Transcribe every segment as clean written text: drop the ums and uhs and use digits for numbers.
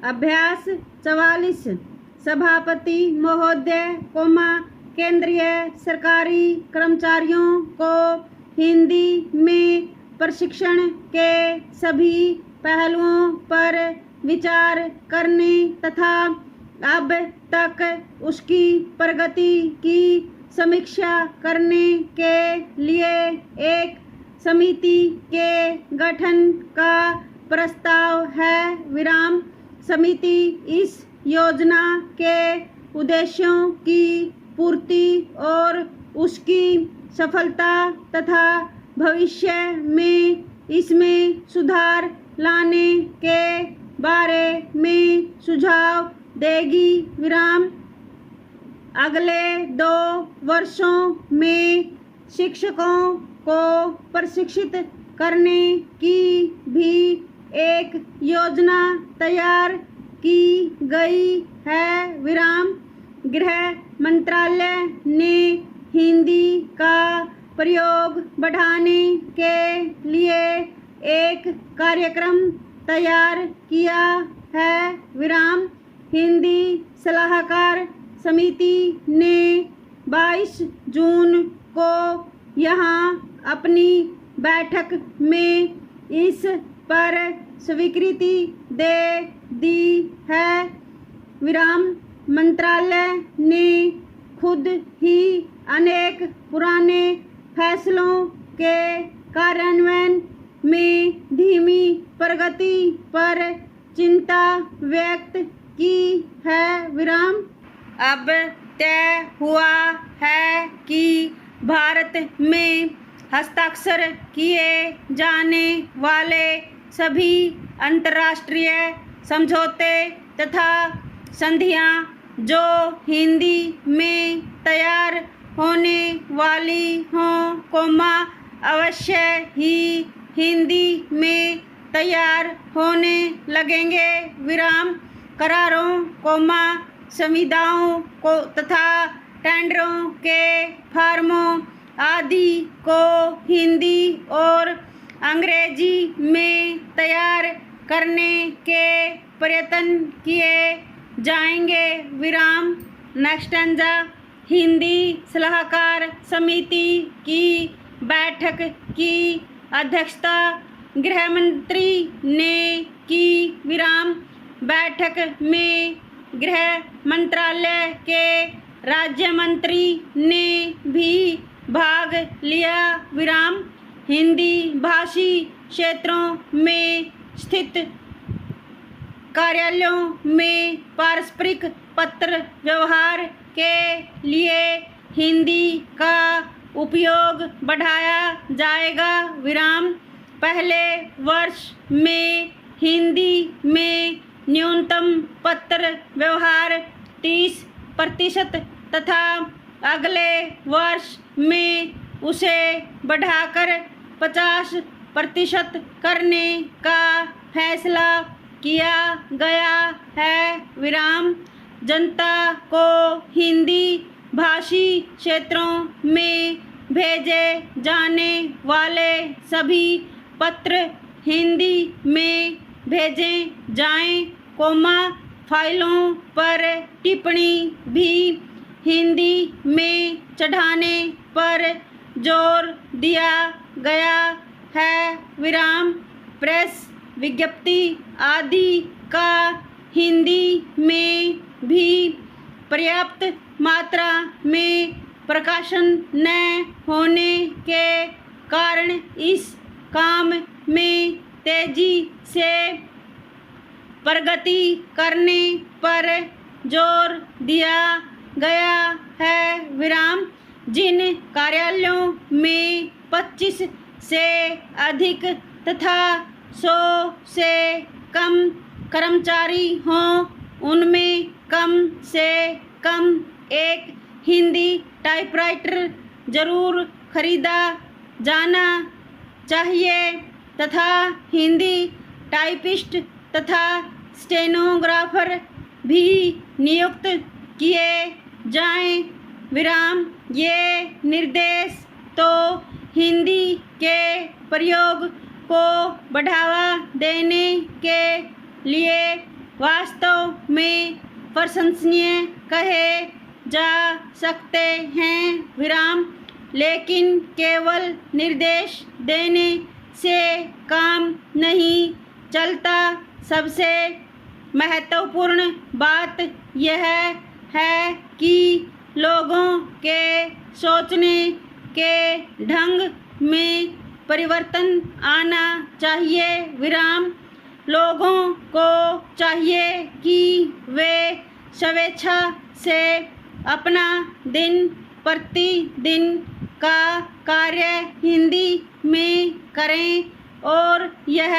अभ्यास 44। सभापति महोदय, केंद्रीय सरकारी कर्मचारियों को हिंदी में प्रशिक्षण के सभी पहलुओं पर विचार करने तथा अब तक उसकी प्रगति की समीक्षा करने के लिए एक समिति के गठन का प्रस्ताव है। समिति इस योजना के उद्देश्यों की पूर्ति और उसकी सफलता तथा भविष्य में इसमें सुधार लाने के बारे में सुझाव देगी। अगले 2 वर्षों में शिक्षकों को प्रशिक्षित करने की भी एक योजना तैयार की गई है। गृह मंत्रालय ने हिंदी का प्रयोग बढ़ाने के लिए एक कार्यक्रम तैयार किया है। हिंदी सलाहकार समिति ने 22 जून को यहाँ अपनी बैठक में इस पर स्वीकृति दे दी है। मंत्रालय ने खुद ही अनेक पुराने फैसलों के कार्यान्वयन में धीमी प्रगति पर चिंता व्यक्त की है। अब तय हुआ है कि भारत में हस्ताक्षर किए जाने वाले सभी अंतर्राष्ट्रीय समझौते तथा संधियां जो हिंदी में तैयार होने वाली हों, अवश्य ही हिंदी में तैयार होने लगेंगे। करारों, संविदाओं को तथा टेंडरों के फॉर्मों आदि को हिंदी और अंग्रेजी में तैयार करने के प्रयत्न किए जाएंगे। हिंदी सलाहकार समिति की बैठक की अध्यक्षता गृह मंत्री ने की। बैठक में गृह मंत्रालय के राज्य मंत्री ने भी भाग लिया। हिंदी भाषी क्षेत्रों में स्थित कार्यालयों में पारस्परिक पत्र व्यवहार के लिए हिंदी का उपयोग बढ़ाया जाएगा। पहले वर्ष में हिंदी में न्यूनतम पत्र व्यवहार 30% तथा अगले वर्ष में उसे बढ़ाकर 50% करने का फैसला किया गया है। जनता को हिंदी भाषी क्षेत्रों में भेजे जाने वाले सभी पत्र हिंदी में भेजे जाएं, फाइलों पर टिप्पणी भी हिंदी में चढ़ाने पर जोर दिया गया है। प्रेस विज्ञप्ति आदि का हिंदी में भी पर्याप्त मात्रा में प्रकाशन न होने के कारण इस काम में तेजी से प्रगति करने पर जोर दिया गया है। जिन कार्यालयों में 25 से अधिक तथा 100 से कम कर्मचारी हों, उनमें कम से कम एक हिंदी टाइपराइटर जरूर खरीदा जाना चाहिए तथा हिंदी टाइपिस्ट तथा स्टेनोग्राफर भी नियुक्त किए जाएं। ये निर्देश तो हिंदी के प्रयोग को बढ़ावा देने के लिए वास्तव में प्रशंसनीय कहे जा सकते हैं विराम। लेकिन केवल निर्देश देने से काम नहीं चलता। सबसे महत्वपूर्ण बात यह है कि लोगों के सोचने के ढंग में परिवर्तन आना चाहिए विराम। लोगों को चाहिए कि वे स्वेच्छा से अपना दिन प्रतिदिन का कार्य हिंदी में करें और यह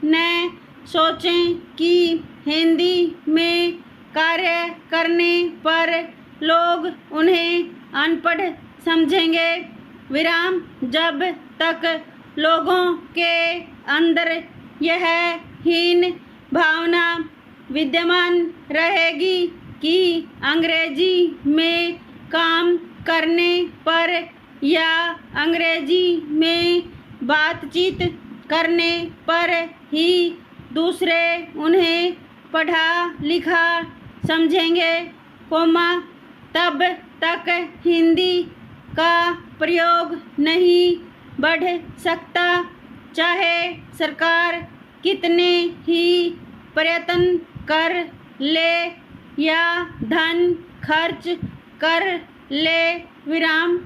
न सोचें कि हिंदी में कार्य करने पर लोग उन्हें अनपढ़ समझेंगे विराम। जब तक लोगों के अंदर यह हीन भावना विद्यमान रहेगी कि अंग्रेजी में काम करने पर या अंग्रेजी में बातचीत करने पर ही दूसरे उन्हें पढ़ा लिखा समझेंगे, तब तक हिंदी का प्रयोग नहीं बढ़ सकता। चाहे सरकार कितने ही प्रयत्न कर ले या धन खर्च कर ले विराम।